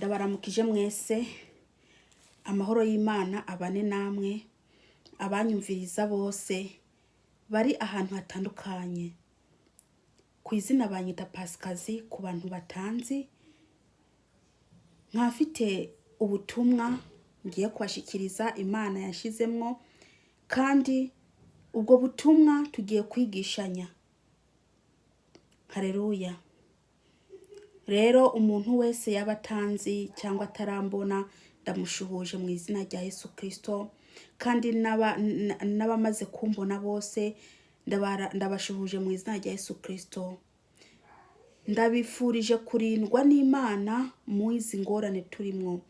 Ndabaramukije mwese, amahoro y'Imana abane namwe, abanyumviriza bose bari ahantu hatandukanye. Ku izina banyita Pasikazi ku bantu batanzi, nkafite ubutumwa ngiye kubashikiriza Imana yashizemwo, kandi ubwo butumwa tugiye kwigishanya. Haleluya. Rero umuntu wese yabatanzi cyangwa atarambona, ndamushuhuje mu izina rya Yesu Kristo, kandi n'abamaze kumbona bose ndabashuhuje mu izina rya Yesu Kristo. Ndabifurije kurindwa n'Imana mu izi ngorane turimwo.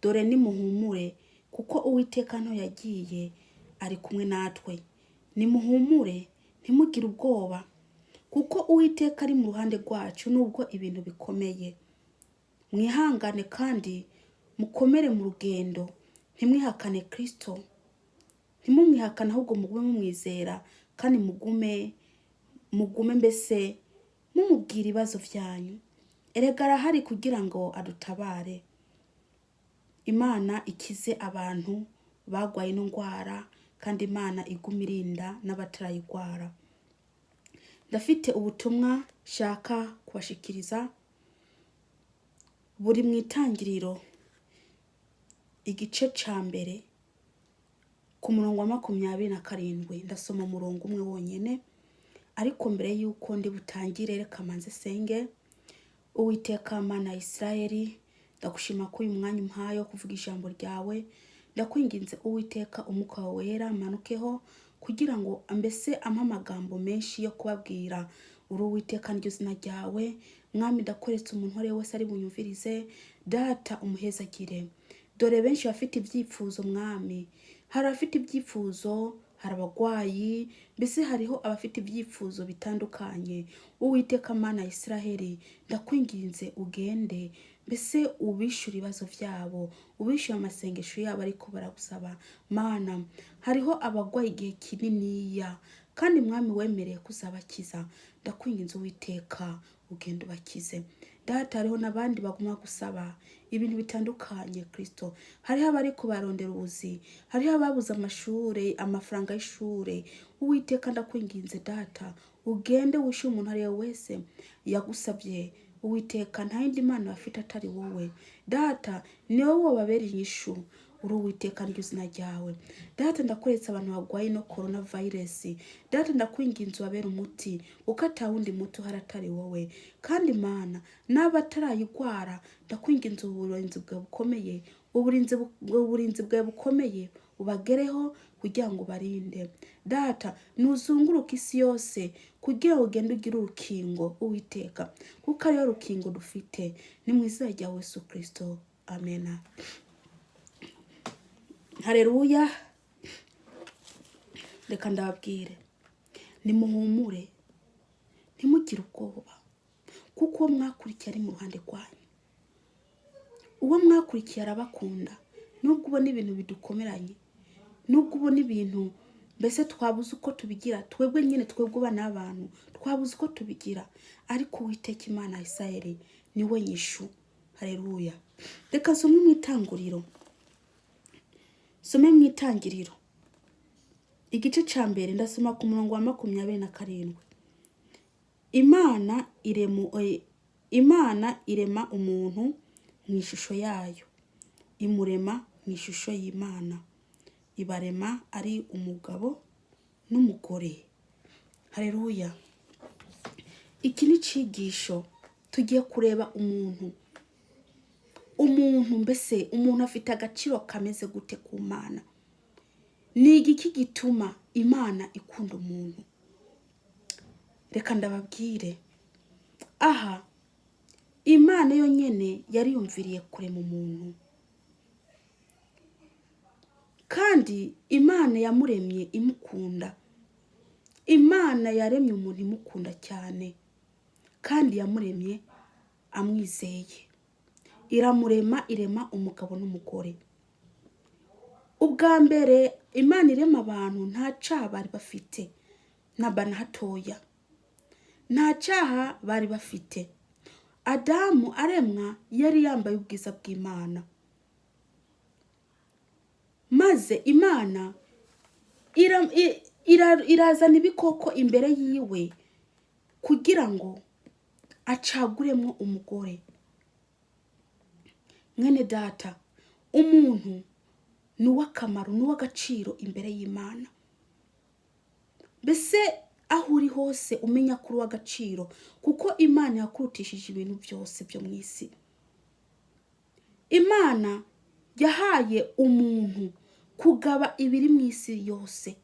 Dore nimuhumure kuko Uwiteka nto yagiye ari kumwe natwe. Nimuhumure, ntimugire ubwoba kuko Uwiteka ari mu ruhande rwacu nubwo ibintu bikomeye. Mwihangane kandi mukomere mu rugendo, ntimwihakane Kristo. Ntimumwihakane ahubwo mugume mumwizera, kandi mugume mbese mumubwira ibibazo byanyu. Erega arahari kugira ngo adutabare. Imana ikize abantu bagwaye ino ndwara, kandi Imana iguma irinda n'abatarayigwara. Ndafite ubutumwa shaka kubashikiriza buri mu itangiriro igice ca mbere ku murongo wa 27. Ndasoma umurongo umwe wonyene, ariko mbere yuko ndi butangire reka manze senge. Uwiteka Mana ya Isirayeli, ndagushima ko uyu mwanya umpaye wo kuvuga ijambo ryawe. Ndakwinginze Uwiteka umwuka wawe wera amanukeho, kugira ngo ambese ampa amagambo menshi yo kubabwira. Uri Uwiteka niryo zina ryawe. Mwami, ndakoretse umuntu wari wese ari bunyumvirize, data umuhezagire. Dore benshi bafite ibyifuzo mwami, hari abafite ibyifuzo, hari abagwayi, mbese hariho abafite ibyifuzo bitandukanye. Uwiteka Mana ya Isiraheli, ndakwinginze ugende mbese ubishyura ibibazo byabo, ubishyura amasengesho yabo ariko baragusaba. Mana, hariho abagwaye igihe kininiya, kandi mwami wemereye kuzabakiza. Ndakwinginze Uwiteka ugende ubakize. Data, hariho n'abandi baguma gusaba ibintu bitandukanye Kristo. Hariho abari kubarondera ubuzi, hariho ababuze amashure, amafaranga y'ishure. Uwiteka ndakwinginze data, ugende wishe umuntu ari wese yagusabye. Uwiteka nta yindi Mana bafite atari wowe. Data, ni wowe wababera inyishu. Uri Uwiteka niryo zina ryawe. Data, ndakweretse abantu bagwaye no coronavirus. Data, ndakwinginze ubabere umuti, uko atawundi muti uhari atari wowe. Kandi Mana, n'abatarayigwara, ndakwinginze uburinzi bwawe bukomeye, uburinzi bwawe bukomeye ubagereho kugira ngo barinde. Data, nuzunguruka isi yose kugira ngo ugende ugire urukingo Uwiteka, kuko ariyo rukingo dufite. Ni mu izina rya Yesu Kristo, amen. Haleluya. Reka ndababwire, nimuhumure, ntimugire ubwoba, kuko uwo mwakurikiye ari mu ruhande rwanyu. Uwo mwakurikiye arabakunda. Nubwo ubona ibintu bidukomeranye, nubwo ubona ibintu mbese twabuze uko tubigira, twebwe nyine twebwe abana b'abantu twabuze uko tubigira, ariko Uwiteka Imana ya Isirayeli niwe nyishu. Haleluya. Reka nsome mu itangiriro. Some mu itangiriro igice ca mbere, ndasoma ku murongo wa 27. Imana irema umuntu mu ishusho yayo, imurema mu ishusho y'Imana, ibarema ari umugabo n'umugore. Haleluya. Iki ni cigisho tugiye kureba umuntu mbese umuntu afite agaciro kameze gute ku Mana. Ni igiki gituma Imana ikunda umuntu? Reka ndababwire, aha Imana yonyene yari yumviriye kurema umuntu, kandi Imana yamuremye imukunda. Imana yaremye umuntu imukunda cyane, kandi yamuremye amwizeye. Iramurema, irema umugabo n'umugore. Ubwa mbere Imana irema abantu nta cyaha bari bafite, naba na hatoya, nta cyaha bari bafite. Adamu aremwa yari yambaye ubwiza bw'Imana, maze Imana irazana ibikoko imbere yiwe kugira ngo acaguremo umugore. Mwene data, umuntu ni uw'akamaro, ni uw'agaciro imbere y'Imana. Mbese aho uri hose umenya kuri uw'agaciro, kuko Imana yakurutishije ibintu byose byo mu isi. Imana yahaye umuntu kugaba ibiri mu isi yose.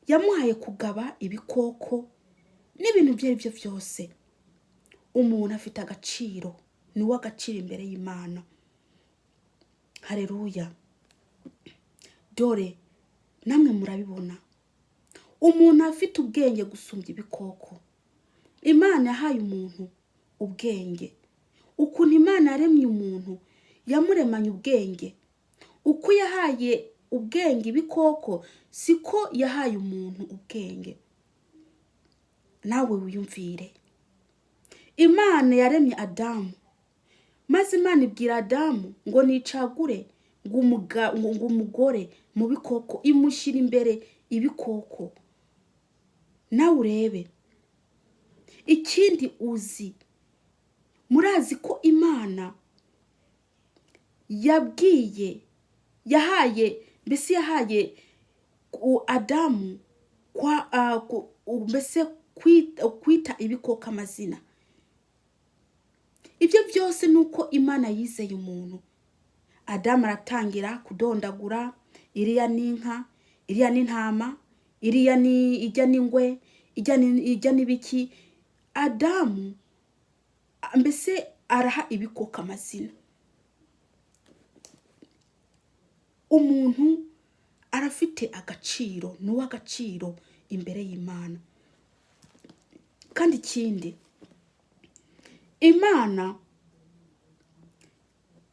Yamuhaye kugaba ibikoko n'ibintu ibyo ari byo byose. Umuntu afite agaciro, ni uw'agaciro imbere y'Imana. Haleluya. Dore namwe murabibona, umuntu afite ubwenge gusumbya ibikoko. Imana yahaye umuntu ubwenge. Ukuntu Imana yaremye umuntu, yamuremanye ubwenge. Uko yahaye ubwenge ibikoko, siko yahaye umuntu ubwenge. Nawe wiyumvire. Imana yaremye Adamu, maze Imana ibwira Adamu ngo nicagure ngo umugore mu bikoko, imushyira imbere ibikoko. Nawe urebe. Ikindi uzi, murazi ko Imana yahaye Adamu mbese kwita ibikoko amazina. Ibyo byose nuko Imana yizeye umuntu. Adamu aratangira kudondagura, iriya n'inka, iriya n'intama, iriya ijya n'ingwe, ijya n'ibiki. Adamu mbese araha ibikoko amazina. Umuntu arafite agaciro, ni uw'agaciro imbere y'Imana. Kandi ikindi,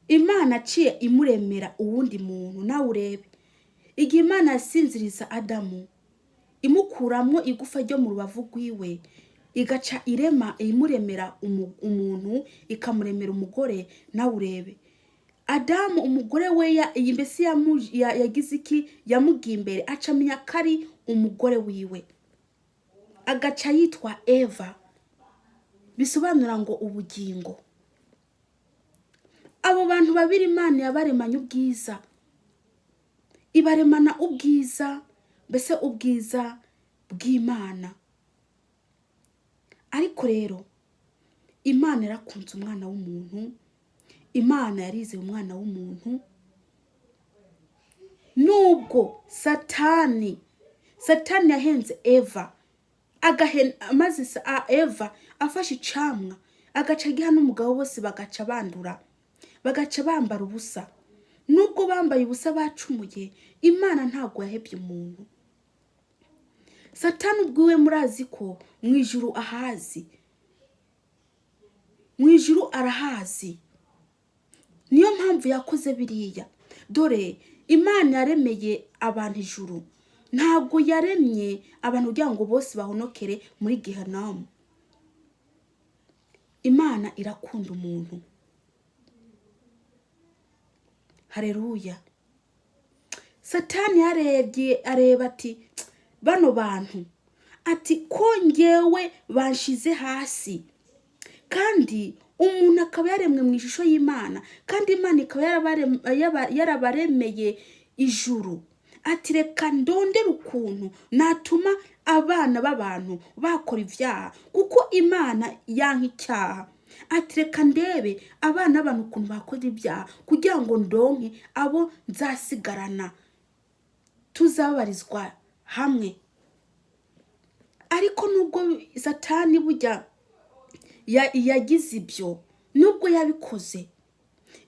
Imana aciye imuremera uwundi muntu. Nawe urebe. Igihe Imana yasinziriza Adamu, imukuramo igufa ryo mu rubavu rwiwe, igaca imuremera umuntu, ikamuremera umugore. Nawe urebe. Adamu umugore we mbese yagize iki? Yamugiye imbere, acamenya ko ari umugore wiwe, agaca yitwa Eva, bisobanura ngo ubugingo. Abo bantu babiri Imana yabaremanye ubwiza, ibaremana ubwiza, mbese ubwiza bw'Imana. Ariko rero Imana yarakunze umwana w'umuntu, Imana yarizeye umwana w'umuntu. Nubwo Satani yahenze Eva, maze Eva afashe icamwa agaca agiha n'umugabo, bose bagaca bandura, bagaca bambara ubusa. Nubwo bambaye ubusa bacumuye, Imana ntabwo yahebye umuntu. Satani ubwiwe murazi ko mu ijuru ahazi, mu ijuru arahazi. Niyo mpamvu yakoze biriya. Dore Imana yaremeye abantu ijuru, ntabwo yaremye abantu kugira ngo bose bahonokere muri Gehinomu. Imana irakunda umuntu. Haleluya. Satani yarebye areba ati, bano bantu, ati ko ngewe banshize hasi, kandi umuntu akaba yaremwe mu ishusho y'Imana, kandi Imana ikaba yarabaremeye ijuru. Ati reka ndondere ukuntu natuma abana b'abantu bakora ibyaha, kuko Imana yanka icyaha. Ati reka ndebe abana b'abantu ukuntu bakora ibyaha, kugira ngo ndonke abo nzasigarana, tuzabarizwa hamwe. Ariko nubwo Satani burya yagize ibyo, nubwo yabikoze,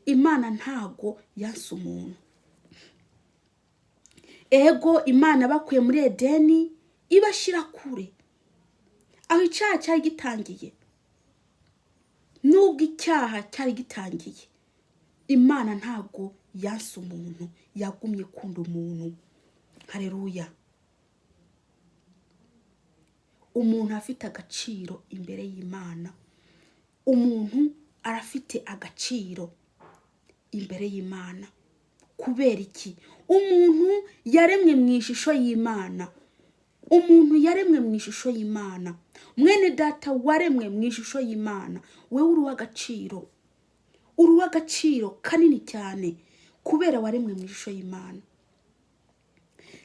Imana ntago yanse umuntu. Ego Imana bakuye muri Edeni ibashira kure, aho icyaha cyari gitangiye. Nubwo icyaha cyari gitangiye, Imana ntago yanse umuntu, yagumye kunda umuntu. Haleluya. Umuntu afite agaciro imbere y'Imana. umuntu arafite agaciro imbere y'Imana. Kubera iki? Umuntu yaremwe mu ishusho y'Imana. Umuntu yaremwe mu ishusho y'Imana. Mwene data waremwe mu ishusho y'Imana, wewe uri uw'agaciro. Uri uw'agaciro kanini cyane kubera waremwe mu ishusho y'Imana.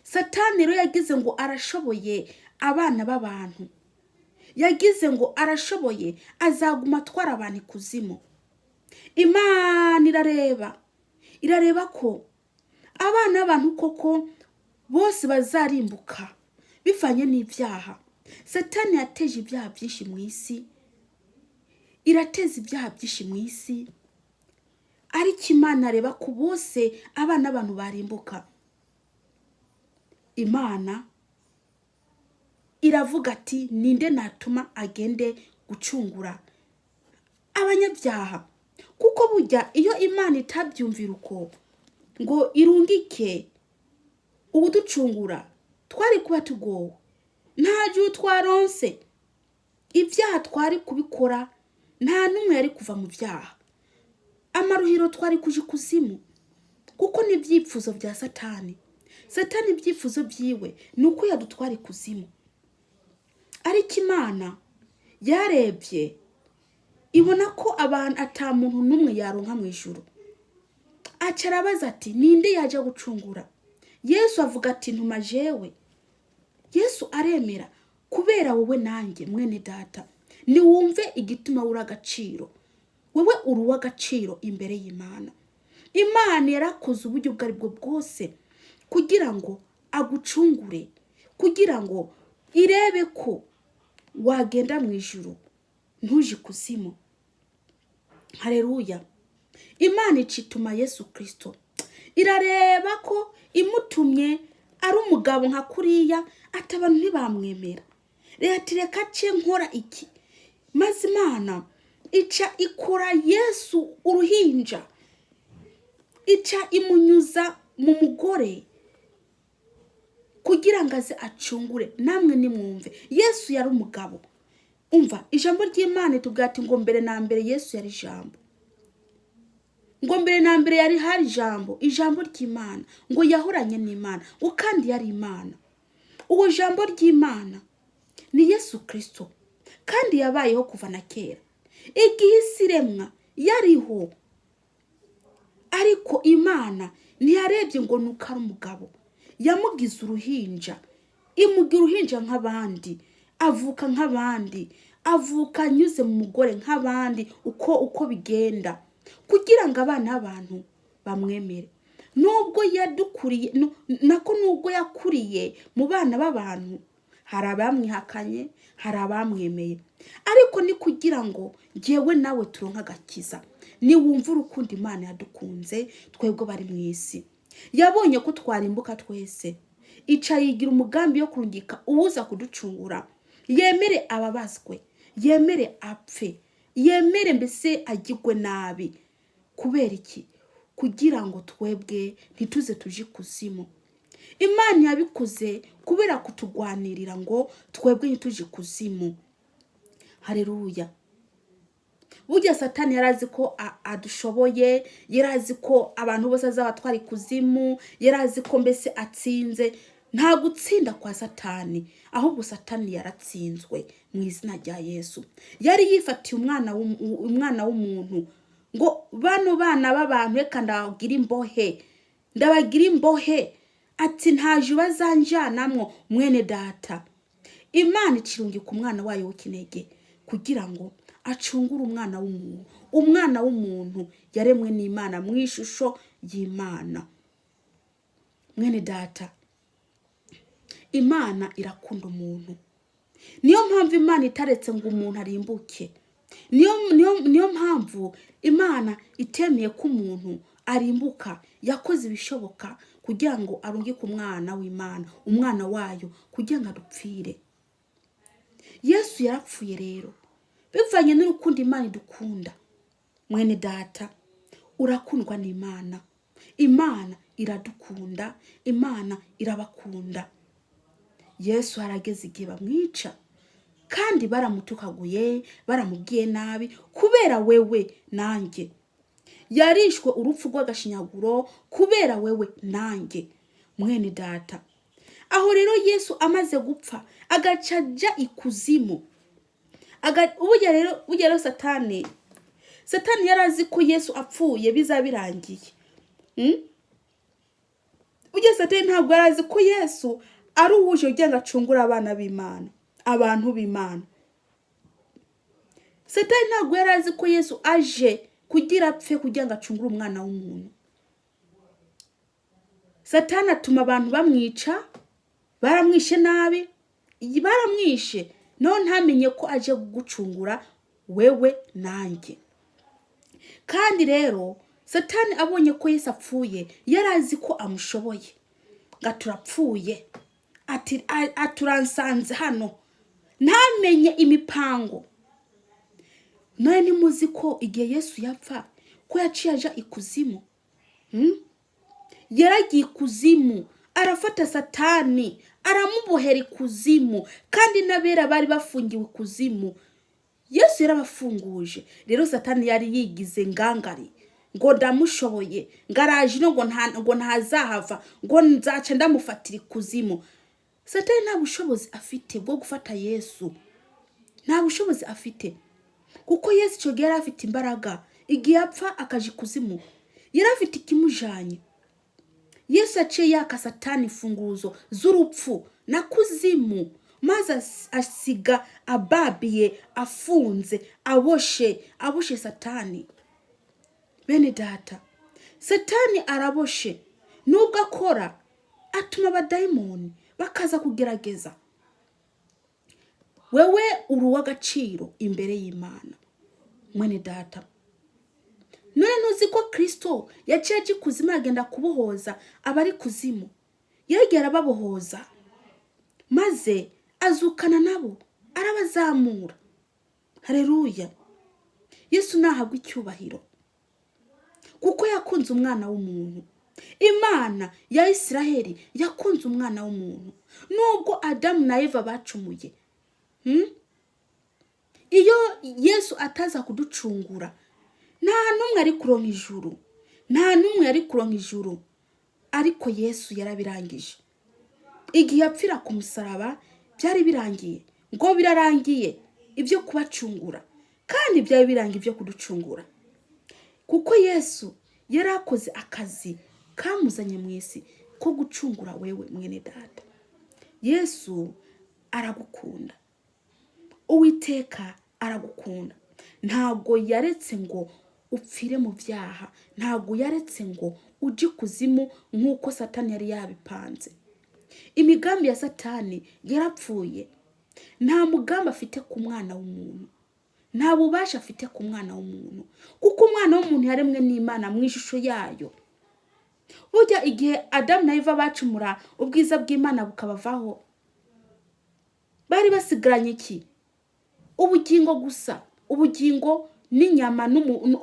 Satani rero yagize ngo arashoboye abana b'abantu. Yagize ngo arashoboye azaguma atwara abantu ikuzimu. Imana irareba ko abana b'abantu koko bose bazarimbuka bivanye n'ibyaha. Satani yateje ibyaha byinshi mu isi, irateza ibyaha byinshi mu isi, ariko Imana areba ko bose abana b'abantu barimbuka. Imana iravuga ati ninde natuma agende gucungura abanyabyaha. Kuko burya iyo Imana itabyumvira uko ngo irungike ubuducungura, twari kuba tugowe. Nta gihe twaronse ibyaha twari kubikora, nta n'umwe yari kuva mu byaha. Amaruhiro twari kuja ikuzimu, kuko ni ibyipfuzo bya Satani. Satani ibyifuzo byiwe ni uko yadutwara ikuzimu. Ariko Imana yarebye ibona ko abantu ata muntu n'umwe yaronka mu ijuru. Aca arabaza ati ninde yaje gucungura? Yesu avuga ati ntuma jewe. Yesu aremera kubera wowe nanjye mwene data. Ni wumve igituma uri agaciro. Wewe uri uw'agaciro imbere y'Imana. Imana yarakoze uburyo bwari bwo bwose kugira ngo agucungure, kugira ngo irebe ko wagenda mu ijuru ntuje ikuzimu. Haleluya. Imana icituma Yesu Kristo. Irareba ko imutumye ari umugabo nka kuriya, ati abantu ntibamwemera. Reka ce nkora iki? Maze Imana ica ikora Yesu uruhinja, ica imunyuza mu mugore kugira ngo aze acungure. Namwe nimwumve, Yesu yari umugabo. Umva ijambo ry'Imana itubwira ati ngo mbere na mbere Yesu yari ijambo. Ngo mbere na mbere yari hari ijambo, ijambo ry'Imana, ngo yahoranye n'Imana, ngo kandi yari Imana. Uwo jambo ry'Imana ni Yesu Kristo, kandi yabayeho kuva na kera. Igihe isi iremwa yariho, ariko Imana ntiyarebye ngo nuko ari umugabo. Yamugize uruhinja, imugira uruhinja nk'abandi, avuka nk'abandi, avuka anyuze mu mugore nk'abandi, uko bigenda, kugira ngo abana b'abantu bamwemere. Nubwo yadukuriye nubwo yakuriye mu bana b'abantu, hari abamwihakanye, hari abamwemeye, ariko ni kugira ngo jewe nawe turonka agakiza. Ni wumva urukundo Imana yadukunze twebwe bari mu isi. Yabonye ko twarimbuka twese, ica yigira umugambi yo kurungika uwuza kuducungura. Yemere ababazwe, yemere apfe, yemere mbese agirwe nabi. Kubera iki? Kugira ngo twebwe ntituze tuje ikuzimu. Imana yabikoze kubera kutugwanirira ngo twebwe ntituje ikuzimu. Haleluya. Burya Satani yarazi ko adushoboye, yarazi ko abantu bose azabatwara ikuzimu, yarazi ko mbese atsinze. Nta gutsinda kwa Satani, ahubwo Satani yaratsinzwe mu izina rya Yesu. Yari yifatiye umwana w'umuntu ngo bano bana b'abantu reka ndabagira imbohe, ati ntaje bazanjanamwo mwene data. Imana icirungika umwana wayo w'ikinege kugira ngo acungure umwana w'umuntu yaremwe n'Imana mu ishusho y'Imana. Mwene data, Imana irakunda umuntu. Niyo mpamvu Imana itaretse ngo umuntu arimbuke. Niyo mpamvu Imana itemeye ko umuntu arimbuka. Yakoze ibishoboka kugira ngo arungike umwana w'Imana, umwana wayo, kugira ngo adupfire. Yesu yarapfuye rero bivanye n'urukundo Imana idukunda. Mwene data, urakundwa n'Imana. Imana iradukunda, Imana irabakunda. Yesu harageze igihe bamwica, kandi baramutukaguye, baramubwiye nabi kubera wewe nanjye. Yarishwe urupfu rw'agashinyaguro kubera wewe nanjye, mwene data. Aho rero Yesu amaze gupfa agacaja ikuzimu. Burya rero Satani yarazi ko Yesu apfuye bizabirangiye. Burya Satani ntabwo yarazi ko Yesu ari uwuje kugira ngo acungure abana b'Imana, abantu b'Imana. Satani ntabwo yarazi ko Yesu aje kugira apfe kugira ngo acungure umwana w'umuntu. Satani atuma abantu bamwica, baramwishe nabi, baramwishe, no ntamenye ko aje gucungura wewe nanjye. Kandi rero Satani abonye ko Yesu apfuye, yarazi ko amushoboye. Gaturapfuye, aturansanze hano, ntamenye imipango. Naye nimuzi ko igihe Yesu yapfa ko yaciye aja ikuzimu. Yaragiye ikuzimu, arafata Satani, aramubohera ikuzimu, kandi n'abera bari bafungiwe ikuzimu Yesu yarabafunguje. Rero Satani yari yigize ngangari ngo ndamushoboye, ngaraje no ngo ntazahava, ngo nzaca ndamufatira ikuzimu. Satani nta bushobozi afite bwo gufata Yesu, nta bushobozi afite, kuko Yesu cyo yari afite imbaraga. Igihe apfa akaje ikuzimu, yari afite ikimujanye. Yesu yaciye yaka Satani imfunguzo z'urupfu na kuzimu, maze asiga ababiye, afunze, aboshe Satani. Bene data, Satani araboshe. Nubwo akora, atuma abadayimoni bakaza kugerageza. Wewe uri uw'agaciro imbere y'Imana, mwene data. None ntuzi ko Kristo yaciye aje ikuzimu agenda kubohoza abari kuzimu? Yagiye arababohoza, maze azukana nabo, arabazamura. Haleluya! Yesu nahabwa icyubahiro, kuko yakunze umwana w'umuntu. Imana ya Isiraheli yakunze umwana w'umuntu. Nubwo Adamu na Eva bacumuye, iyo Yesu ataza kuducungura, nta numwe ari kuronka ijuru, nta numwe ari kuronka ijuru. Ariko Yesu yarabirangije. Igihe yapfira ku musaraba byari birangiye, ngo birarangiye ibyo kubacungura, kandi byari birangiye ibyo kuducungura, kuko Yesu yarakoze akazi kamuzanye mu isi ko gucungura wewe, mwene data. Yesu aragukunda, Uwiteka aragukunda. Ntabwo yaretse ngo upfire mu byaha, ntabwo yaretse ngo uje kuzimu nk'uko Satani yari yabipanze. Imigambi ya Satani yarapfuye. Nta mugambi afite ku mwana w'umuntu, nta bubasha afite ku mwana w'umuntu, kuko umwana w'umuntu yaremwe n'Imana mu ishusho yayo. Burya igihe Adamu na Eva bacumura, ubwiza bw'Imana bukabavaho, bari basigaranye iki? Ubugingo gusa, ubugingo n'inyama,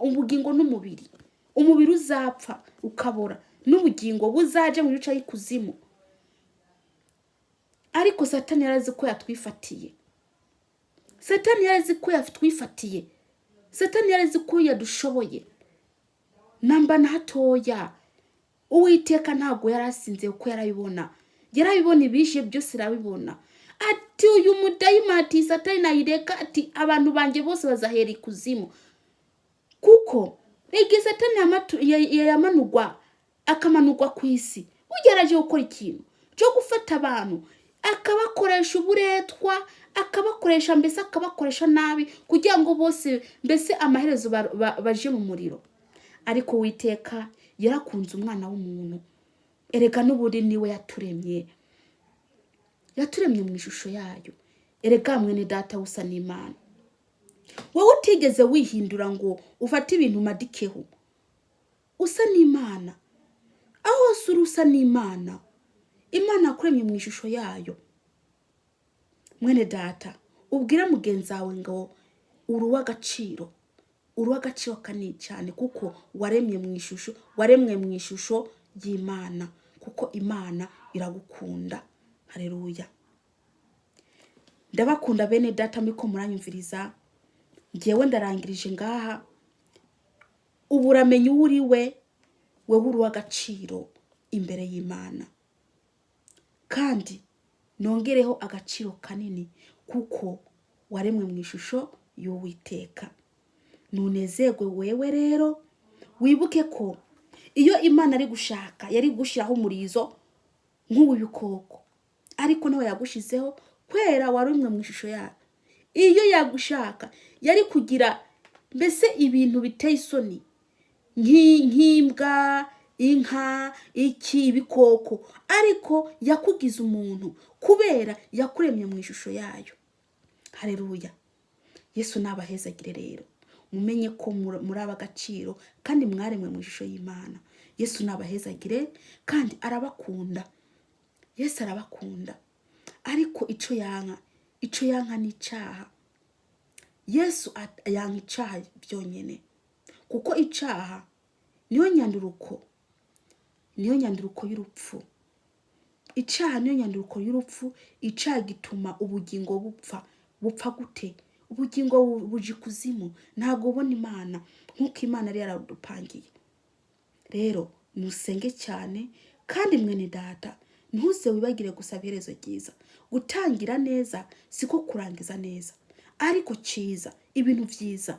ubugingo n'umubiri. Umubiri uzapfa ukabora, n'ubugingo buzaje mu bice y'ikuzimu. Ariko Satani yarazi ko yatwifatiye. Satani yarazi ko yatwifatiye. Satani yarazi ko yadushoboye. Namba na hatoya. Uwiteka ntabwo yarasinze uko yarabibona. Yarabibona ibije byose arabibona. Ati uyu mudayimati Satani nayireka, ati abantu banjye bose bazahera ikuzimu. Kuko igihe Satani yamanurwa, akamanurwa ku isi, ugerageje gukora ikintu cyo gufata abantu, akabakoresha uburetwa, akabakoresha mbese akabakoresha nabi, kugira ngo bose mbese amaherezo baje mu muriro. Ariko Uwiteka yarakunze umwana w'umuntu. Erega n'uburi niwe yaturemye, yaturemye mu ishusho yayo. Erega mwene data usa n'Imana. Wowe utigeze wihindura ngo ufate ibintu madikeho. Usa n'Imana. Aho hose usa n'Imana. Imana yakuremye mu ishusho yayo. Mwene data, ubwira mugenzi wawe ngo uri uw'agaciro. Uri uw'agaciro kanini cyane, kuko waremwe mu ishusho y'Imana, kuko Imana iragukunda. Haleluya! ndabakunda bene data miko muranyumviriza, ngewe ndarangirije ngaha. Ubu uramenye uwo uri wewe uri uw'agaciro imbere y'Imana, kandi nongereho agaciro kanini kuko waremwe mu ishusho y'Uwiteka. Nunezerwe wewe rero, wibuke ko iyo Imana ari gushaka yari gushiraho umurizo nk'uw'ibikoko, ariko nawe yagushizeho kwera waremwe mu ishusho yayo. Iyo yagushaka yari kugira mbese ibintu biteye isoni nk'imbwa, inka, ibikoko, ariko yakugize umuntu kubera yakuremye mu ishusho yayo. Haleluya. Yesu nabahezagire rero, mumenye ko muri ab'agaciro kandi mwaremwe mu ishusho y'Imana. Yesu nabahezagire kandi arabakunda. Yesu arabakunda, ariko ico yanka ni icaha. Yesu yanka icaha byonyene, kuko icaha niyo nyanduruko y'urupfu. Icaha niyo nyanduruko y'urupfu. Icaha gituma ubugingo bupfa gute? Ubugingo buji kuzimu, ntago ubona Imana nk'uko Imana yari yaradupangiye. Rero musenge cyane, kandi mwene data ntuze wibagire gusaba iherezo ryiza. Gutangira neza siko kurangiza neza, ariko cyiza, ibintu byiza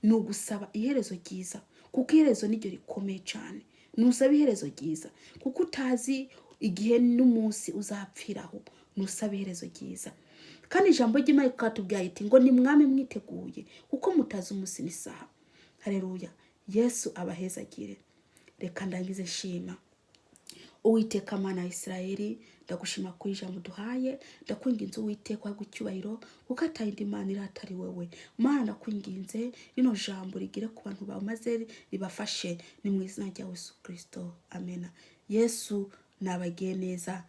ni ugusaba iherezo ryiza, kuko iherezo niryo rikomeye cyane. Nusaba iherezo ryiza kuko utazi igihe n'umunsi uzapfiraho. Nusaba iherezo ryiza, kandi ijambo ry'Imana katubwiye iti ngo ni mwami mwiteguye kuko mutazi umunsi n'isaha. Haleluya. Yesu abahezagire. Reka ndangize shima. Uwiteka Mana ya Isirayeli, ndagushima kuri ijambo duhaye. Ndakwinginze Uwiteka gucyubahiro kuko atayindi Mana iri atari wewe. Mana ndakwinginze rino jambo rigire ku bantu bawe maze ribafashe, ni mu izina rya Yesu Kristo. Amen. Yesu nabagiye neza